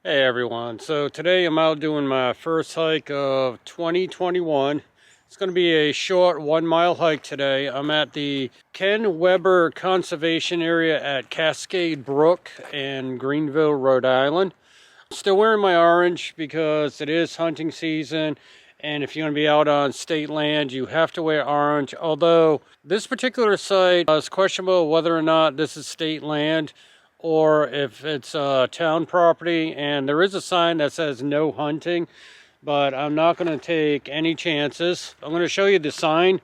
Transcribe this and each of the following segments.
Hey everyone, so today I'm out doing my first hike of 2021. It's going to be a short 1 mile hike today. I'm at the Ken Weber Conservation Area at Cascade Brook in Greenville, Rhode Island. I'm still wearing my orange because it is hunting season, and if you're going to be out on state land you have to wear orange, although this particular site is questionable whether or not this is state land or if it's town property, and there is a sign that says no hunting, but I'm not going to take any chances. I'm going to show you the sign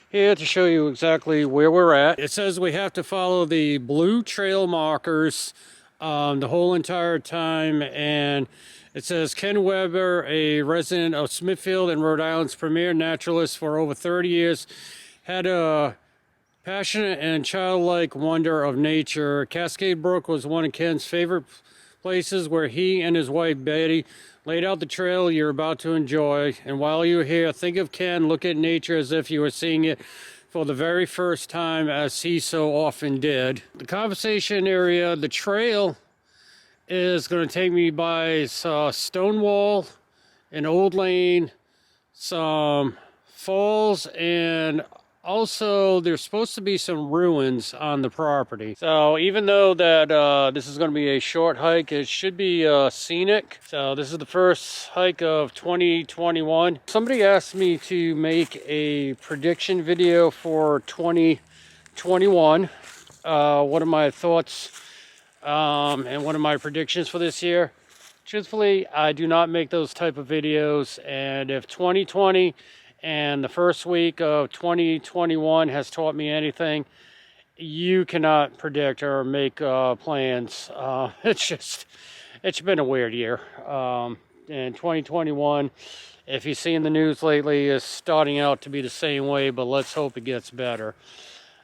here to show you exactly where we're at. It says we have to follow the blue trail markers the whole entire time, and it says Ken Weber, a resident of Smithfield and Rhode Island's premier naturalist for over 30 years, had a passionate and childlike wonder of nature. Cascade Brook was one of Ken's favorite places where he and his wife Betty laid out the trail you're about to enjoy. And while you're here, think of Ken, look at nature as if you were seeing it for the very first time, as he so often did. The conversation area, the trail, is going to take me by Stonewall, an old lane, some falls, and also there's supposed to be some ruins on the property. So even though that this is going to be a short hike, it should be scenic. So this is the first hike of 2021. Somebody asked me to make a prediction video for 2021. What are my thoughts and what are my predictions for this year? Truthfully, I do not make those type of videos, and if 2020 and the first week of 2021 has taught me anything, you cannot predict or make plans. It's been a weird year. And 2021, if you see in the news lately, is starting out to be the same way, but let's hope it gets better.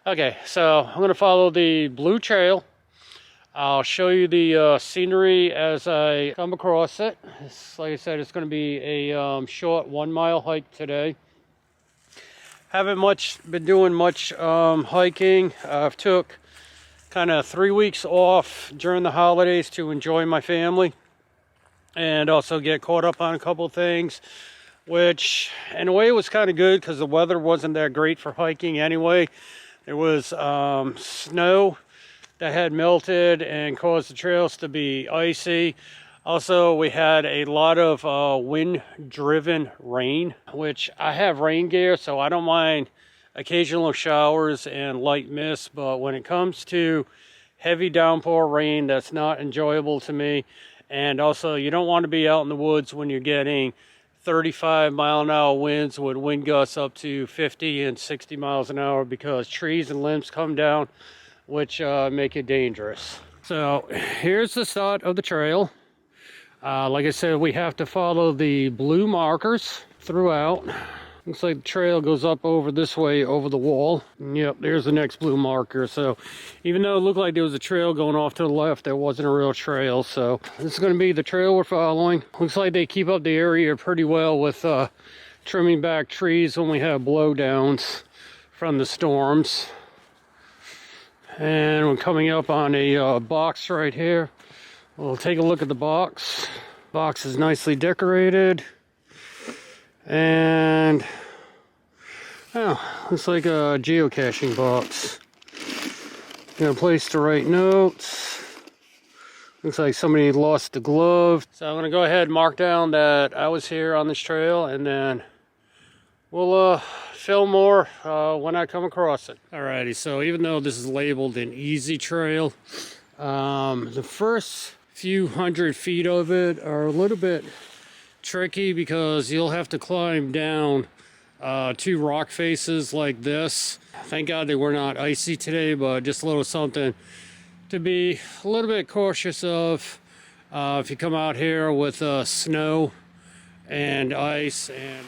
Okay, so I'm going to follow the blue trail. I'll show you the scenery as I come across it. Like I said, it's going to be a short 1 mile hike today. Haven't been doing much hiking. I've took kind of 3 weeks off during the holidays to enjoy my family and also get caught up on a couple things, which in a way was kind of good because the weather wasn't that great for hiking anyway. There was snow that had melted and caused the trails to be icy. Also, we had a lot of wind-driven rain, which I have rain gear, so I don't mind occasional showers and light mist, but when it comes to heavy downpour rain, that's not enjoyable to me. And also, you don't want to be out in the woods when you're getting 35-mile-an-hour winds with wind gusts up to 50 and 60 miles an hour, because trees and limbs come down, which make it dangerous. So here's the start of the trail. Like I said, we have to follow the blue markers throughout. Looks like the trail goes up over this way over the wall. Yep, there's the next blue marker. So even though it looked like there was a trail going off to the left, there wasn't a real trail. So this is going to be the trail we're following. Looks like they keep up the area pretty well with trimming back trees when we have blowdowns from the storms. And we're coming up on a box right here. We'll take a look at the box. Box is nicely decorated. And looks like a geocaching box. Got a place to write notes. Looks like somebody lost the glove. So I'm gonna go ahead and mark down that I was here on this trail, and then we'll film more when I come across it. Alrighty, so even though this is labeled an easy trail, the first few hundred feet of it are a little bit tricky because you'll have to climb down two rock faces like this. Thank God they were not icy today, but just a little something to be a little bit cautious of if you come out here with snow and ice. And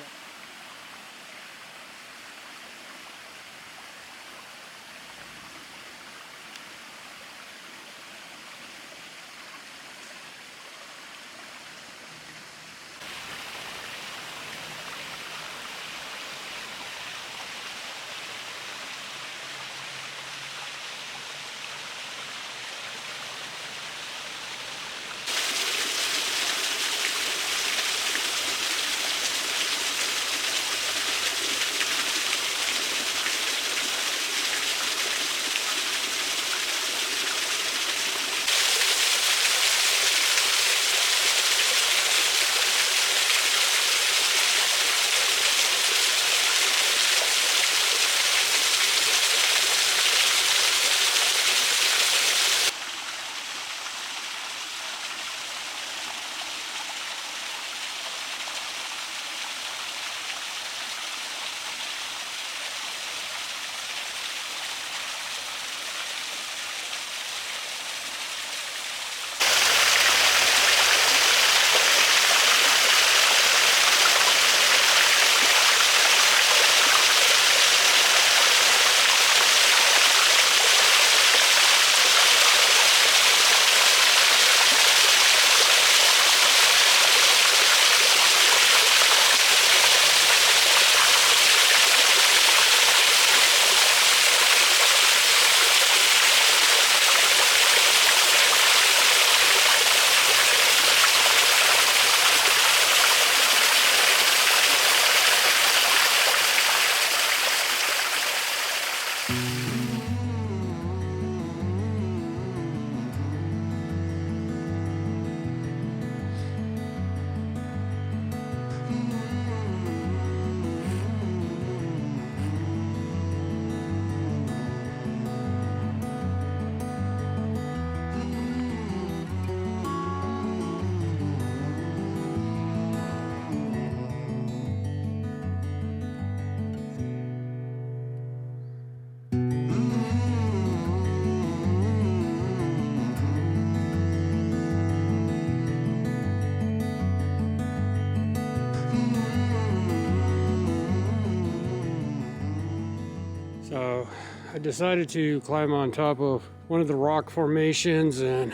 So I decided to climb on top of one of the rock formations and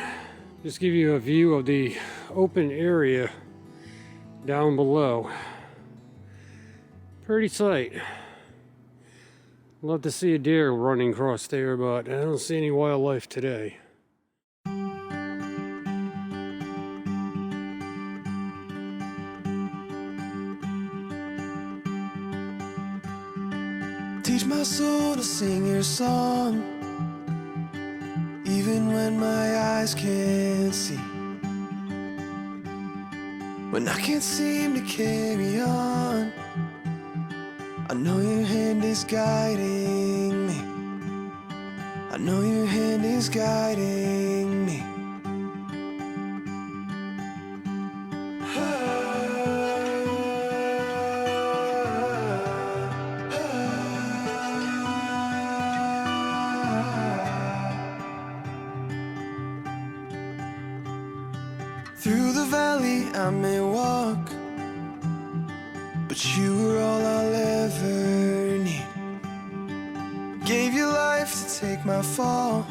just give you a view of the open area down below. Pretty sight. Love to see a deer running across there, but I don't see any wildlife today. Teach my soul to sing your song, even when my eyes can't see. When I can't seem to carry on, I know your hand is guiding me. I know your hand is guiding me. Through the valley I may walk, but you are all I'll ever need. Gave your life to take my fall,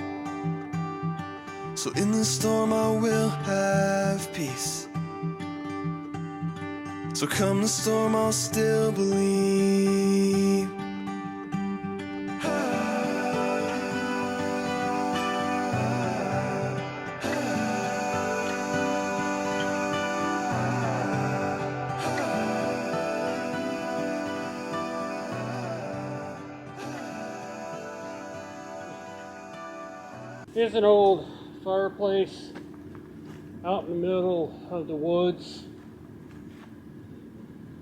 so in the storm I will have peace. So come the storm I'll still believe. Here's an old fireplace out in the middle of the woods.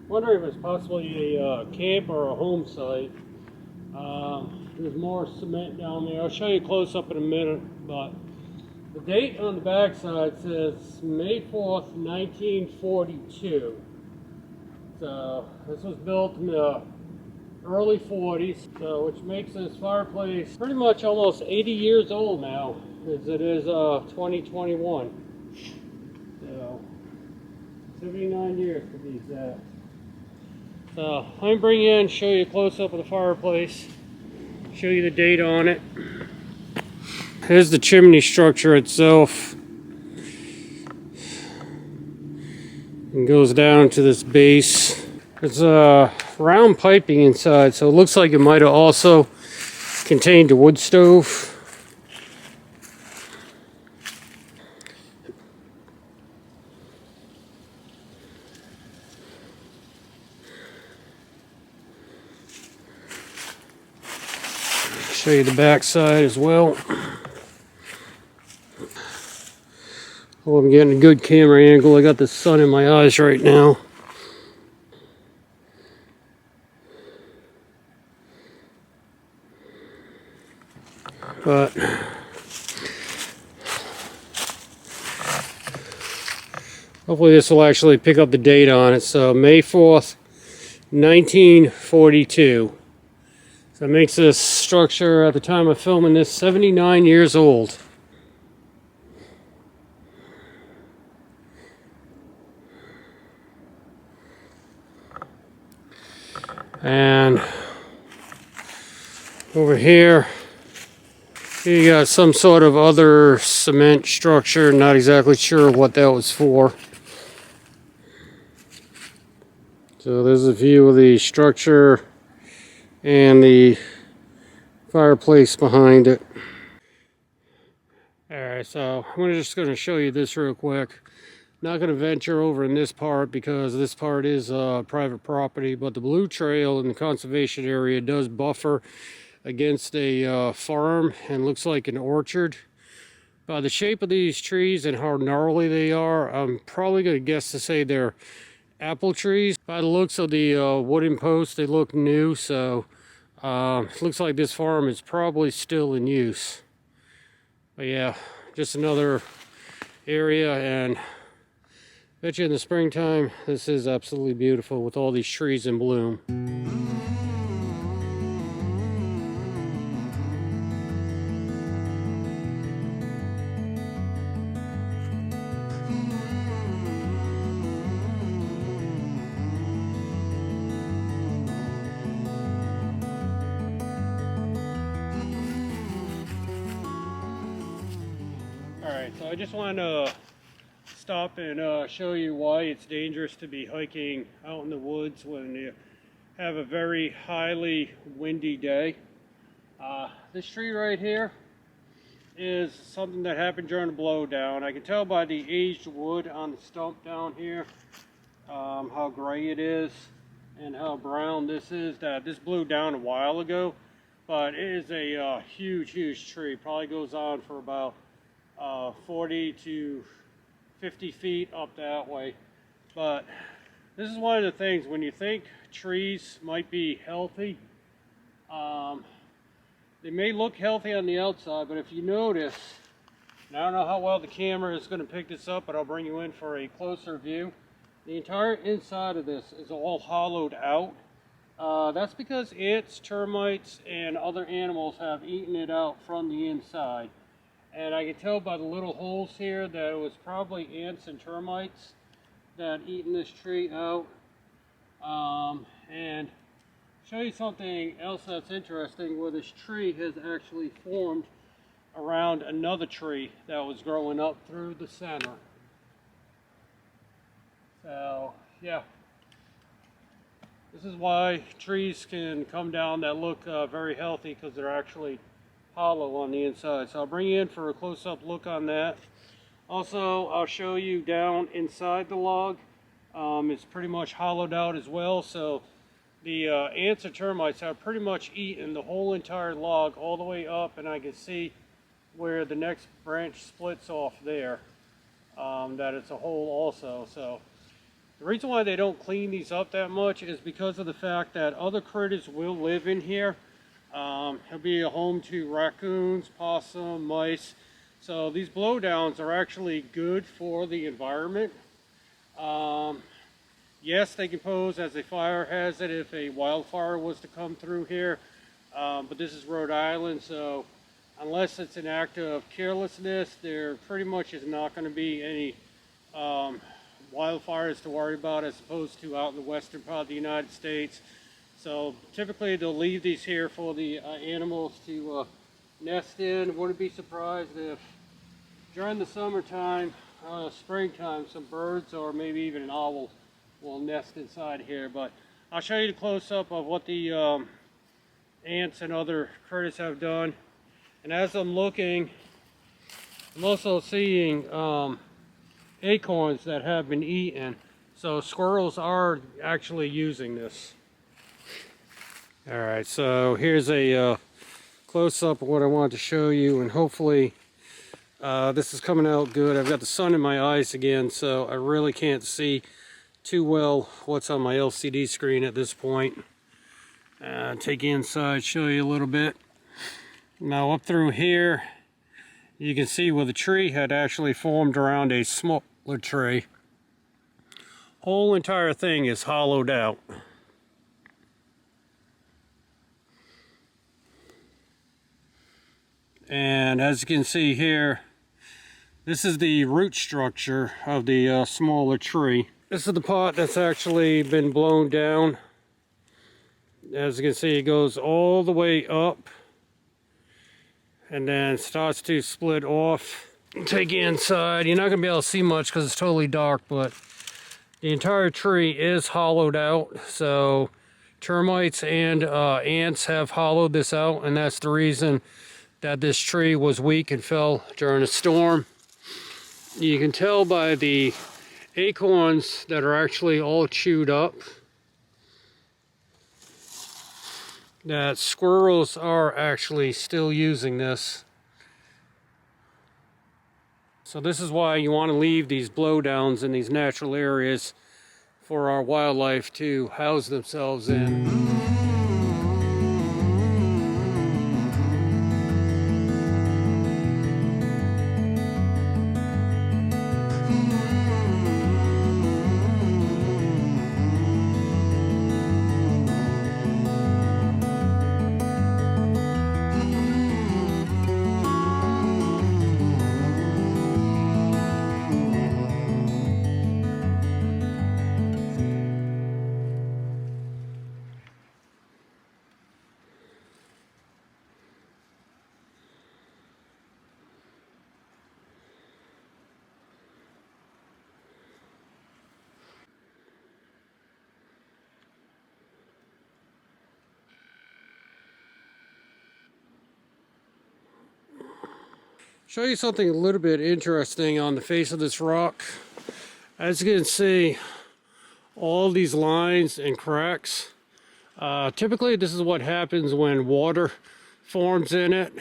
Wondering if it's possibly a camp or a home site. There's more cement down there. I'll show you close up in a minute, but the date on the back side says May 4th, 1942. So this was built in the early 40s, so which makes this fireplace pretty much almost 80 years old now, as it is 2021. So 79 years to be exact. So let me bring you in, show you a close-up of the fireplace, show you the date on it. Here's the chimney structure itself. It goes down to this base. It's round piping inside, so it looks like it might have also contained a wood stove. Show you the back side as well. Oh, I'm getting a good camera angle. I got the sun in my eyes right now. But hopefully this will actually pick up the date on it. So May 4th, 1942. So that makes this structure at the time of filming this 79 years old. And over here, you got some sort of other cement structure. Not exactly sure what that was for. So there's a view of the structure and the fireplace behind it. Alright, so I'm just going to show you this real quick. Not going to venture over in this part because this part is private property, but the blue trail in the conservation area does buffer against a farm and looks like an orchard. By the shape of these trees and how gnarly they are, I'm probably going to guess to say they're apple trees. By the looks of the wooden posts, they look new, so it looks like this farm is probably still in use. But yeah, just another area, and bet you in the springtime this is absolutely beautiful with all these trees in bloom. Alright, so I just want to stop and show you why it's dangerous to be hiking out in the woods when you have a very highly windy day. This tree right here is something that happened during the blowdown. I can tell by the aged wood on the stump down here how gray it is and how brown this is, that this blew down a while ago. But it is a huge tree. Probably goes on for about 40 to 50 feet up that way. But this is one of the things when you think trees might be healthy. They may look healthy on the outside, but if you notice, and I don't know how well the camera is going to pick this up, but I'll bring you in for a closer view. The entire inside of this is all hollowed out. That's because ants, termites, and other animals have eaten it out from the inside. And I can tell by the little holes here that it was probably ants and termites that eaten this tree out. And show you something else that's interesting, where this tree has actually formed around another tree that was growing up through the center. So yeah, this is why trees can come down that look very healthy, because they're actually hollow on the inside. So I'll bring you in for a close-up look on that. Also, I'll show you down inside the log. It's pretty much hollowed out as well, so the ants or termites have pretty much eaten the whole entire log all the way up, and I can see where the next branch splits off there, that it's a hole also. So the reason why they don't clean these up that much is because of the fact that other critters will live in here. It'll be a home to raccoons, possum, mice. So these blowdowns are actually good for the environment. Yes, they can pose as a fire hazard if a wildfire was to come through here, but this is Rhode Island, so unless it's an act of carelessness, there pretty much is not going to be any wildfires to worry about, as opposed to out in the western part of the United States. So typically they'll leave these here for the animals to nest in. Wouldn't be surprised if during the summertime, springtime, some birds or maybe even an owl will nest inside here. But I'll show you the close-up of what the ants and other critters have done. And as I'm looking, I'm also seeing acorns that have been eaten. So squirrels are actually using this. Alright, so here's a close-up of what I wanted to show you, and hopefully this is coming out good. I've got the sun in my eyes again, so I really can't see too well what's on my LCD screen at this point. Take you inside, show you a little bit. Now up through here, you can see where the tree had actually formed around a smaller tree. Whole entire thing is hollowed out. And as you can see here, this is the root structure of the smaller tree. This is the part that's actually been blown down. As you can see, it goes all the way up and then starts to split off. Take you inside. You're not going to be able to see much because it's totally dark, but the entire tree is hollowed out. So termites and ants have hollowed this out, and that's the reason that this tree was weak and fell during a storm. You can tell by the acorns that are actually all chewed up that squirrels are actually still using this. So this is why you want to leave these blowdowns in these natural areas for our wildlife to house themselves in. Show you something a little bit interesting on the face of this rock. As you can see, all these lines and cracks. Typically this is what happens when water forms in it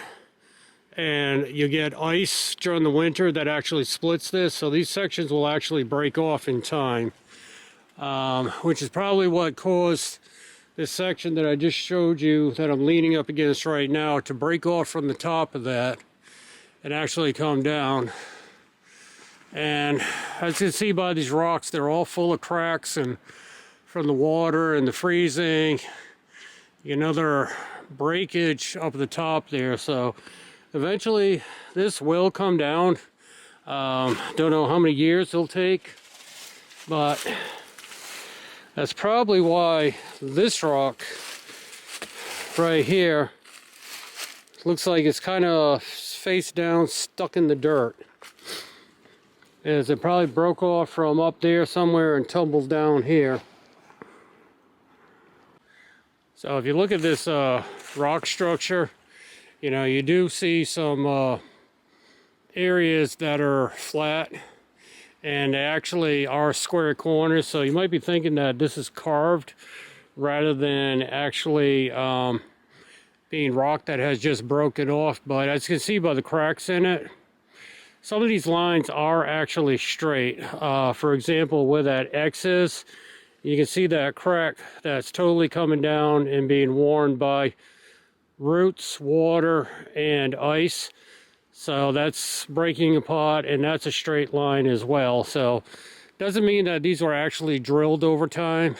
and you get ice during the winter that actually splits this. So these sections will actually break off in time, which is probably what caused this section that I just showed you that I'm leaning up against right now to break off from the top of that and actually come down. And as you can see by these rocks, they're all full of cracks, and from the water and the freezing, another breakage up the top there. So eventually this will come down. Don't know how many years it'll take, but that's probably why this rock right here looks like it's kind of face down, stuck in the dirt. As it probably broke off from up there somewhere and tumbled down here. So if you look at this rock structure, you do see some areas that are flat, and they actually are square corners. So you might be thinking that this is carved rather than actually being rock that has just broken off. But as you can see by the cracks in it, some of these lines are actually straight. For example, where that X is, you can see that crack that's totally coming down and being worn by roots, water, and ice. So that's breaking apart, and that's a straight line as well. So doesn't mean that these were actually drilled over time.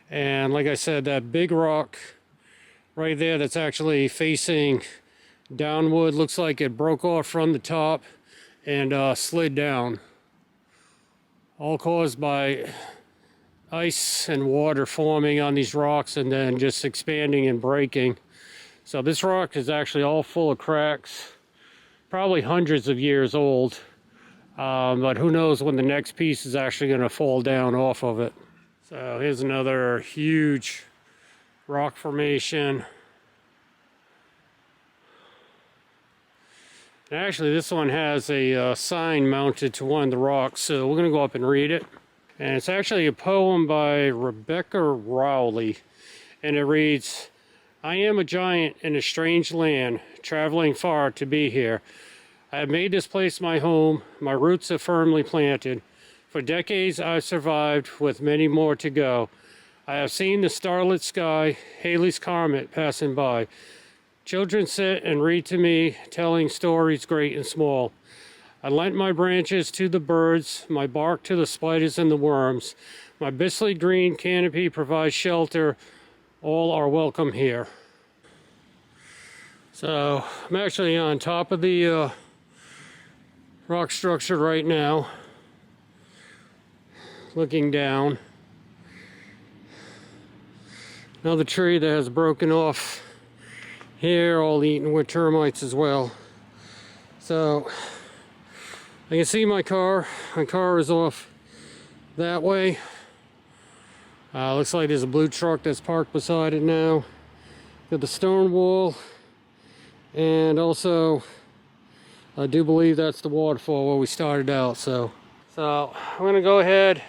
And like I said, that big rock right there that's actually facing downward looks like it broke off from the top and slid down, all caused by ice and water forming on these rocks and then just expanding and breaking. So this rock is actually all full of cracks, probably hundreds of years old, but who knows when the next piece is actually going to fall down off of it. So here's another huge rock formation. And actually, this one has a sign mounted to one of the rocks, so we're going to go up and read it. And it's actually a poem by Rebecca Rowley, and it reads, "I am a giant in a strange land, traveling far to be here. I have made this place my home, my roots are firmly planted. For decades I've survived, with many more to go. I have seen the starlit sky, Halley's Comet passing by. Children sit and read to me, telling stories great and small. I lent my branches to the birds, my bark to the spiders and the worms. My bristly green canopy provides shelter. All are welcome here." So I'm actually on top of the rock structure right now, looking down. Another tree that has broken off here, all eaten with termites as well. So I can see my car. My car is off that way. Looks like there's a blue truck that's parked beside it now. Got the stone wall, and also I do believe that's the waterfall where we started out. So I'm gonna go ahead,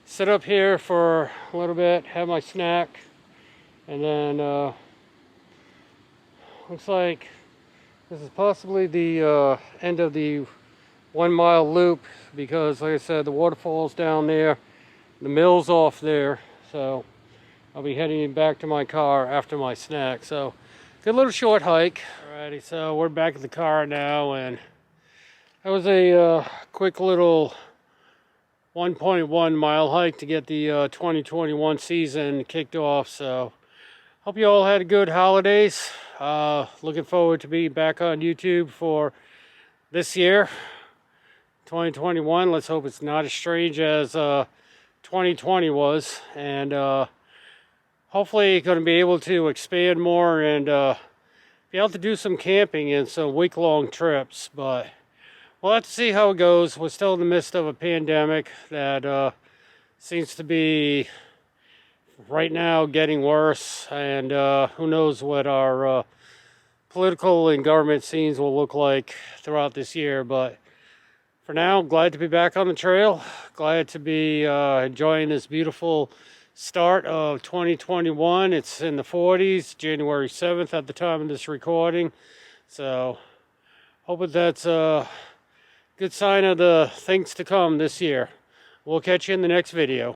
sit up here for a little bit, have my snack, and then looks like this is possibly the end of the 1 mile loop, because like I said, the waterfall's down there, the mill's off there. So I'll be heading back to my car after my snack. So good little short hike. Alrighty, so we're back at the car now, and that was a quick little 1.1 mile hike to get the 2021 season kicked off. So hope you all had a good holidays. Looking forward to being back on YouTube for this year, 2021. Let's hope it's not as strange as 2020 was, and hopefully going to be able to expand more and be able to do some camping and some week-long trips. But we'll have to see how it goes. We're still in the midst of a pandemic that seems to be right now getting worse, and who knows what our political and government scenes will look like throughout this year. But for now, glad to be back on the trail. Glad to be enjoying this beautiful start of 2021. It's in the 40s, January 7th at the time of this recording. So hoping that's a good sign of the things to come this year. We'll catch you in the next video.